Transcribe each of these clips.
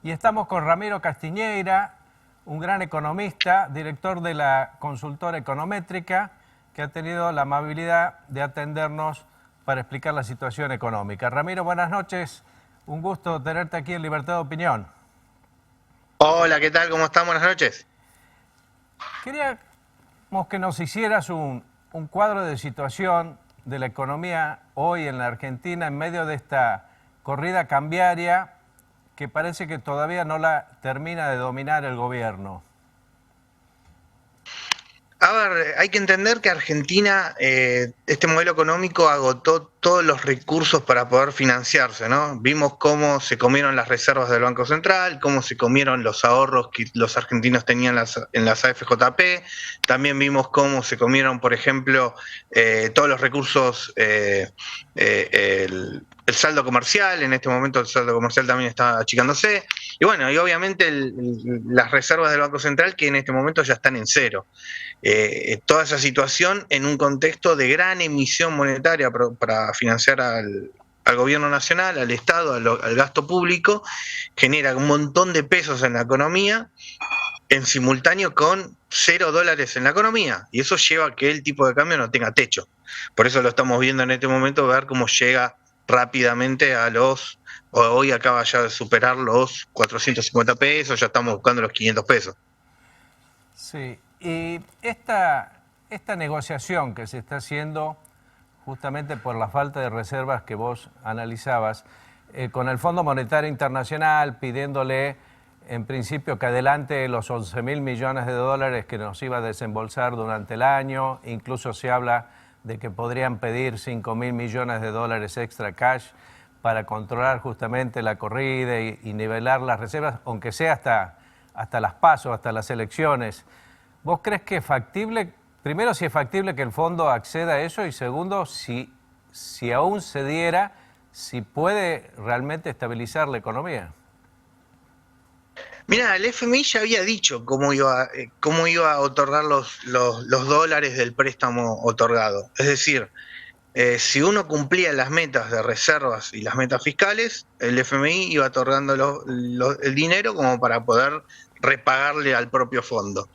Y estamos con Ramiro Castiñeira, un gran economista, director de la consultora econométrica, que ha tenido la amabilidad de atendernos para explicar la situación económica. Ramiro, buenas noches. Un gusto tenerte aquí en Libertad de Opinión. Hola, ¿qué tal? ¿Cómo están? Buenas noches. Queríamos que nos hicieras un cuadro de situación de la economía hoy en la Argentina en medio de esta corrida cambiaria que parece que todavía no la termina de dominar el gobierno. A ver, hay que entender que Argentina, este modelo económico agotó todos los recursos para poder financiarse, ¿no? Vimos cómo se comieron las reservas del Banco Central, cómo se comieron los ahorros que los argentinos tenían en las AFJP, también vimos cómo se comieron, por ejemplo, todos los recursos, el saldo comercial, en este momento el saldo comercial también está achicándose, y bueno, y obviamente las reservas del Banco Central que en este momento ya están en cero. Toda esa situación en un contexto de gran emisión monetaria para financiar al gobierno nacional, al Estado, al gasto público, genera un montón de pesos en la economía, en simultáneo con $0 en la economía, y eso lleva a que el tipo de cambio no tenga techo. Por eso lo estamos viendo en este momento, ver cómo llega rápidamente hoy acaba ya de superar los 450 pesos, ya estamos buscando los 500 pesos. Sí, y esta negociación que se está haciendo justamente por la falta de reservas que vos analizabas, con el Fondo Monetario Internacional pidiéndole en principio que adelante los 11.000 millones de dólares que nos iba a desembolsar durante el año, incluso se habla de que podrían pedir 5.000 millones de dólares extra cash para controlar justamente la corrida y nivelar las reservas, aunque sea hasta las PASO, hasta las elecciones. ¿Vos crees que es factible, primero si es factible que el fondo acceda a eso y segundo si aún se diera, si puede realmente estabilizar la economía? Mira, el FMI ya había dicho cómo iba a otorgar los dólares del préstamo otorgado. Es decir, si uno cumplía las metas de reservas y las metas fiscales, el FMI iba otorgando el dinero como para poder repagarle al propio fondo.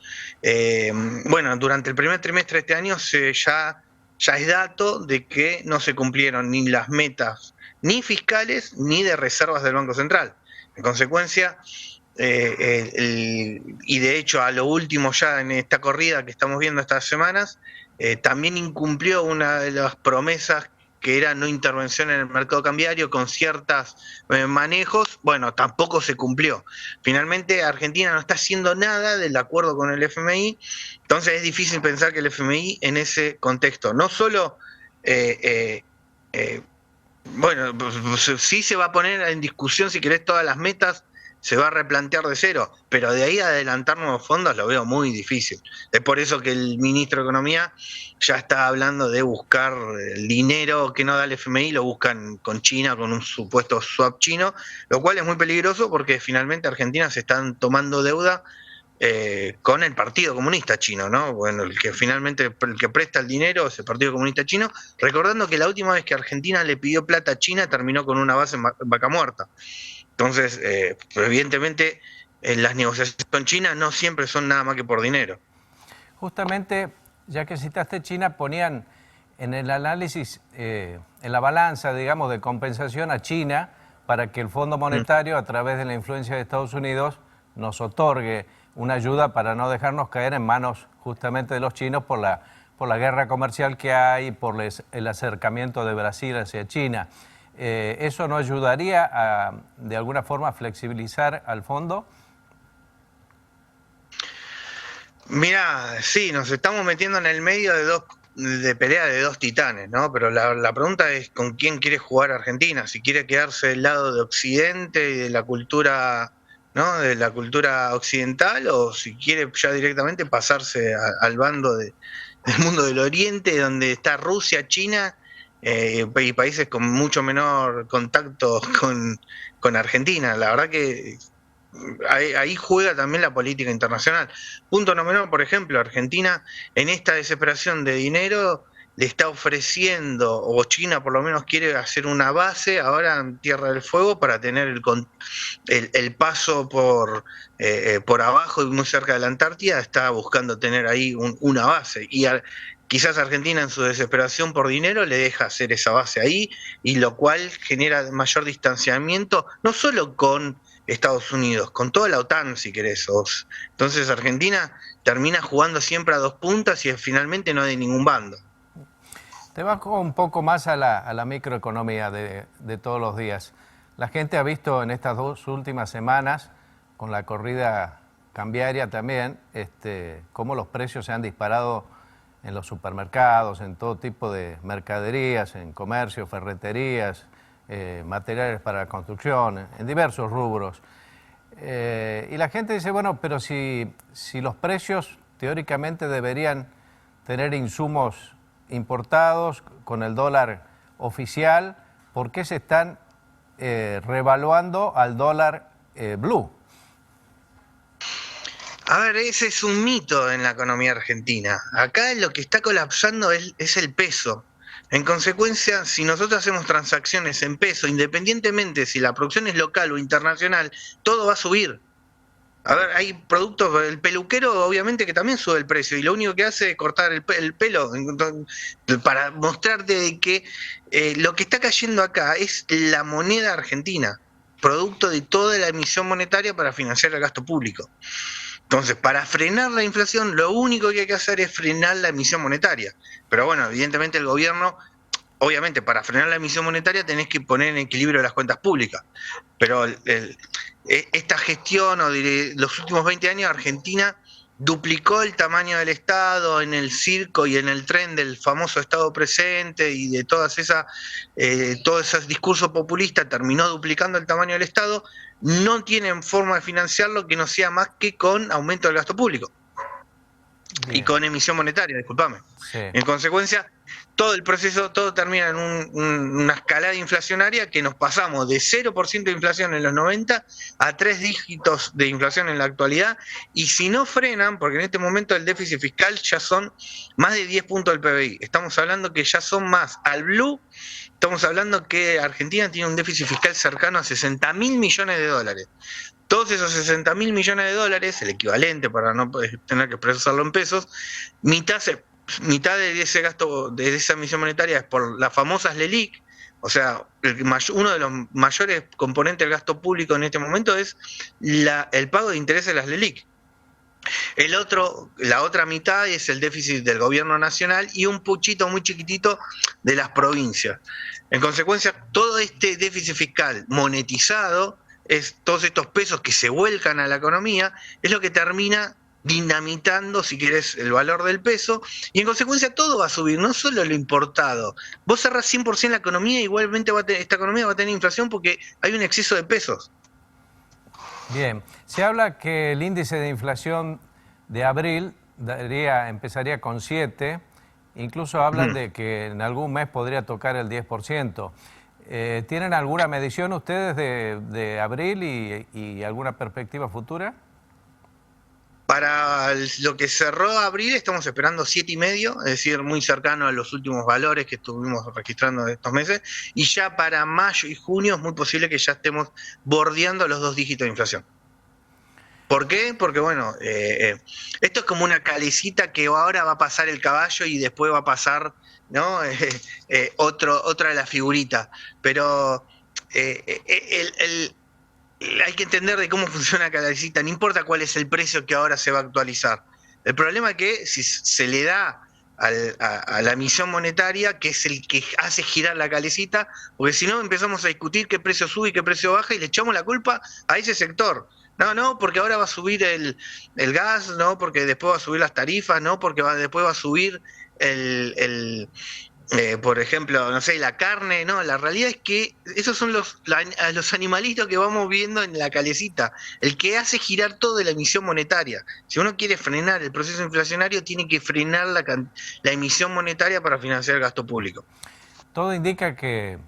Bueno, durante el primer trimestre de este año ya es dato de que no se cumplieron ni las metas ni fiscales ni de reservas del Banco Central. En consecuencia, y de hecho a lo último ya en esta corrida que estamos viendo estas semanas, también incumplió una de las promesas que era no intervención en el mercado cambiario con ciertos manejos. Bueno, tampoco se cumplió. Finalmente Argentina no está haciendo nada del acuerdo con el FMI, entonces es difícil pensar que el FMI en ese contexto no solo bueno, pues sí se va a poner en discusión, si querés, todas las metas, se va a replantear de cero, pero de ahí a adelantar nuevos fondos lo veo muy difícil. Es por eso que el ministro de Economía ya está hablando de buscar el dinero que no da el FMI, lo buscan con China, con un supuesto swap chino, lo cual es muy peligroso porque finalmente Argentina se están tomando deuda con el Partido Comunista Chino, ¿no? Bueno, el que presta el dinero es el Partido Comunista Chino, recordando que la última vez que Argentina le pidió plata a China terminó con una base en Vaca Muerta. Entonces, evidentemente, las negociaciones con China no siempre son nada más que por dinero. Justamente, ya que citaste China, ponían en el análisis, en la balanza, digamos, de compensación a China para que el Fondo Monetario, a través de la influencia de Estados Unidos, nos otorgue una ayuda para no dejarnos caer en manos justamente de los chinos por la guerra comercial que hay, por el acercamiento de Brasil hacia China. ¿Eso no ayudaría a, de alguna forma, a flexibilizar al fondo? Mira, sí, nos estamos metiendo en el medio de pelea de dos titanes, ¿no? Pero la pregunta es con quién quiere jugar Argentina, si quiere quedarse del lado de Occidente y de la cultura, ¿no? De la cultura occidental, o si quiere ya directamente pasarse al bando del mundo del Oriente, donde está Rusia, China, y países con mucho menor contacto con Argentina. La verdad que ahí juega también la política internacional. Punto no menor, por ejemplo, Argentina en esta desesperación de dinero le está ofreciendo, o China por lo menos quiere hacer una base ahora en Tierra del Fuego para tener el paso por abajo y muy cerca de la Antártida, está buscando tener ahí una base. Quizás Argentina en su desesperación por dinero le deja hacer esa base ahí, y lo cual genera mayor distanciamiento, no solo con Estados Unidos, con toda la OTAN, si querés. Entonces Argentina termina jugando siempre a dos puntas y finalmente no hay ningún bando. Te bajo un poco más a la microeconomía de todos los días. La gente ha visto en estas 2 últimas semanas, con la corrida cambiaria también, cómo los precios se han disparado en los supermercados, en todo tipo de mercaderías, en comercio, ferreterías, materiales para la construcción, en diversos rubros. Y la gente dice, bueno, pero si los precios teóricamente deberían tener insumos importados con el dólar oficial, ¿por qué se están revaluando al dólar blue? A ver, ese es un mito en la economía argentina. Acá lo que está colapsando es el peso. En consecuencia, si nosotros hacemos transacciones en peso, independientemente si la producción es local o internacional, todo va a subir. A ver, hay productos, el peluquero obviamente que también sube el precio, y lo único que hace es cortar el pelo, para mostrarte que lo que está cayendo acá es la moneda argentina, producto de toda la emisión monetaria para financiar el gasto público. Entonces, para frenar la inflación, lo único que hay que hacer es frenar la emisión monetaria. Pero bueno, evidentemente el gobierno, obviamente, para frenar la emisión monetaria tenés que poner en equilibrio las cuentas públicas. Pero esta gestión, o de los últimos 20 años, Argentina duplicó el tamaño del Estado en el circo y en el tren del famoso Estado presente y de todo ese discurso populista, terminó duplicando el tamaño del Estado. No tienen forma de financiarlo que no sea más que con aumento del gasto público. Bien. Y con emisión monetaria, discúlpame. Sí. En consecuencia, todo el proceso, todo termina en una escalada inflacionaria que nos pasamos de 0% de inflación en los 90 a 3 dígitos de inflación en la actualidad, y si no frenan, porque en este momento el déficit fiscal ya son más de 10 puntos del PBI, estamos hablando que ya son más al blue. Estamos hablando que Argentina tiene un déficit fiscal cercano a 60.000 millones de dólares. Todos esos 60.000 millones de dólares, el equivalente para no tener que expresarlo en pesos, mitad de ese gasto, de esa emisión monetaria, es por las famosas LELIQ. O sea, uno de los mayores componentes del gasto público en este momento es el pago de intereses de las LELIQ. La otra mitad es el déficit del gobierno nacional y un puchito muy chiquitito de las provincias. En consecuencia, todo este déficit fiscal monetizado, todos estos pesos que se vuelcan a la economía, es lo que termina dinamitando, si querés, el valor del peso, y en consecuencia todo va a subir, no solo lo importado. Vos cerrás 100% la economía, igualmente esta economía va a tener inflación porque hay un exceso de pesos. Bien, se habla que el índice de inflación de abril empezaría con 7, incluso hablan de que en algún mes podría tocar el 10%. ¿Tienen alguna medición ustedes de abril y alguna perspectiva futura? Para lo que cerró abril estamos esperando 7,5, es decir, muy cercano a los últimos valores que estuvimos registrando de estos meses, y ya para mayo y junio es muy posible que ya estemos bordeando los 2 dígitos de inflación. ¿Por qué? Porque bueno, esto es como una calecita que ahora va a pasar el caballo y después va a pasar, ¿no? Otra de las figuritas. Pero hay que entender de cómo funciona la calecita, no importa cuál es el precio que ahora se va a actualizar. El problema es que si se le da a la emisión monetaria, que es el que hace girar la calecita, porque si no empezamos a discutir qué precio sube y qué precio baja y le echamos la culpa a ese sector. No, porque ahora va a subir el gas, no, porque después va a subir las tarifas, no, porque después va a subir por ejemplo, no sé, la carne. No, la realidad es que esos son los animalitos que vamos viendo en la calecita, el que hace girar todo de la emisión monetaria. Si uno quiere frenar el proceso inflacionario, tiene que frenar la emisión monetaria para financiar el gasto público. Todo indica que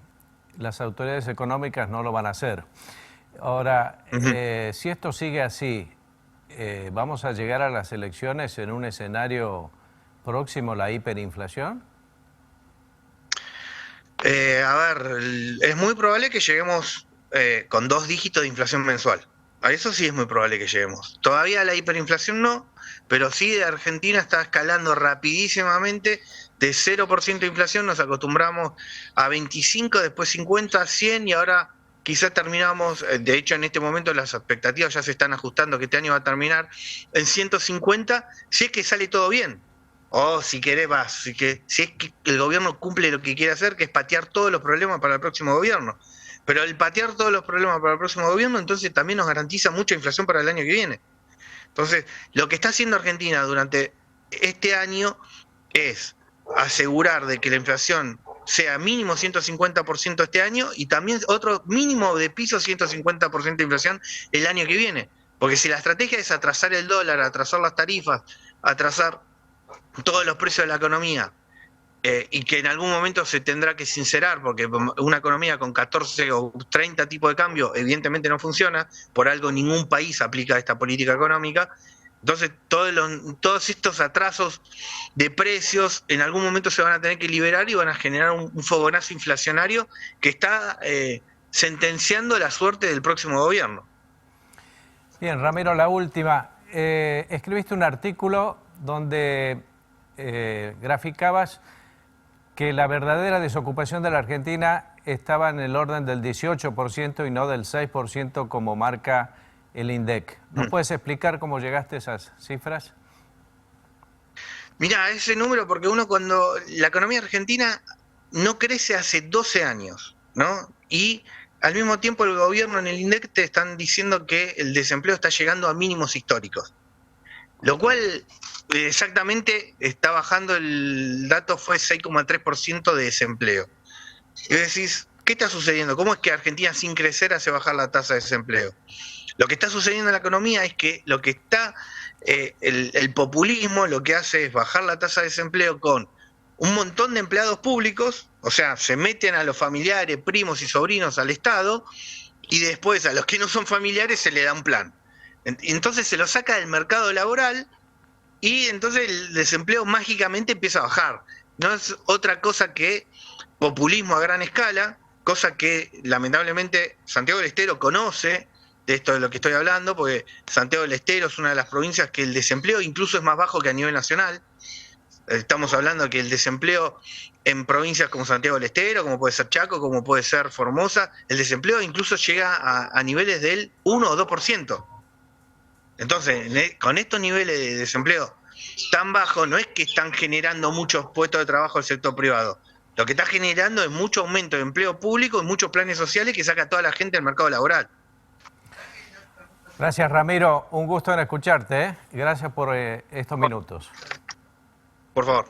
las autoridades económicas no lo van a hacer. Ahora, si esto sigue así, ¿vamos a llegar a las elecciones en un escenario próximo a la hiperinflación? A ver, es muy probable que lleguemos con 2 dígitos de inflación mensual. A eso sí es muy probable que lleguemos. Todavía la hiperinflación no, pero sí de Argentina está escalando rapidísimamente. De 0% de inflación nos acostumbramos a 25, después 50, 100 y ahora quizás terminamos, de hecho en este momento las expectativas ya se están ajustando que este año va a terminar en 150, si es que sale todo bien. O si querés más, si es que el gobierno cumple lo que quiere hacer, que es patear todos los problemas para el próximo gobierno. Pero el patear todos los problemas para el próximo gobierno, entonces también nos garantiza mucha inflación para el año que viene. Entonces, lo que está haciendo Argentina durante este año es asegurar de que la inflación sea mínimo 150% este año y también otro mínimo de piso 150% de inflación el año que viene. Porque si la estrategia es atrasar el dólar, atrasar las tarifas, atrasar todos los precios de la economía, y que en algún momento se tendrá que sincerar, porque una economía con 14 o 30 tipos de cambio evidentemente no funciona, por algo ningún país aplica esta política económica. Entonces todos estos atrasos de precios en algún momento se van a tener que liberar y van a generar un fogonazo inflacionario que está sentenciando la suerte del próximo gobierno. Bien, Ramiro, la última. Escribiste un artículo donde graficabas que la verdadera desocupación de la Argentina estaba en el orden del 18% y no del 6% como marca el INDEC. ¿Nos puedes explicar cómo llegaste a esas cifras? Mirá, ese número, porque cuando la economía argentina no crece hace 12 años, ¿no? Y al mismo tiempo el gobierno en el INDEC te están diciendo que el desempleo está llegando a mínimos históricos. Lo cual exactamente está bajando, el dato fue 6,3% de desempleo. Y decís, ¿qué está sucediendo? ¿Cómo es que Argentina sin crecer hace bajar la tasa de desempleo? Lo que está sucediendo en la economía es que lo que está, el populismo lo que hace es bajar la tasa de desempleo con un montón de empleados públicos, o sea, se meten a los familiares, primos y sobrinos al Estado, y después a los que no son familiares se le da un plan. Entonces se lo saca del mercado laboral y entonces el desempleo mágicamente empieza a bajar. No es otra cosa que populismo a gran escala, cosa que lamentablemente Santiago del Estero conoce de esto de lo que estoy hablando, porque Santiago del Estero es una de las provincias que el desempleo incluso es más bajo que a nivel nacional. Estamos hablando que el desempleo en provincias como Santiago del Estero, como puede ser Chaco, como puede ser Formosa, el desempleo incluso llega a niveles del 1 o 2%. Entonces, con estos niveles de desempleo tan bajos, no es que están generando muchos puestos de trabajo el sector privado. Lo que está generando es mucho aumento de empleo público y muchos planes sociales que saca a toda la gente del mercado laboral. Gracias, Ramiro. Un gusto en escucharte, ¿eh? Gracias por estos minutos. Por favor.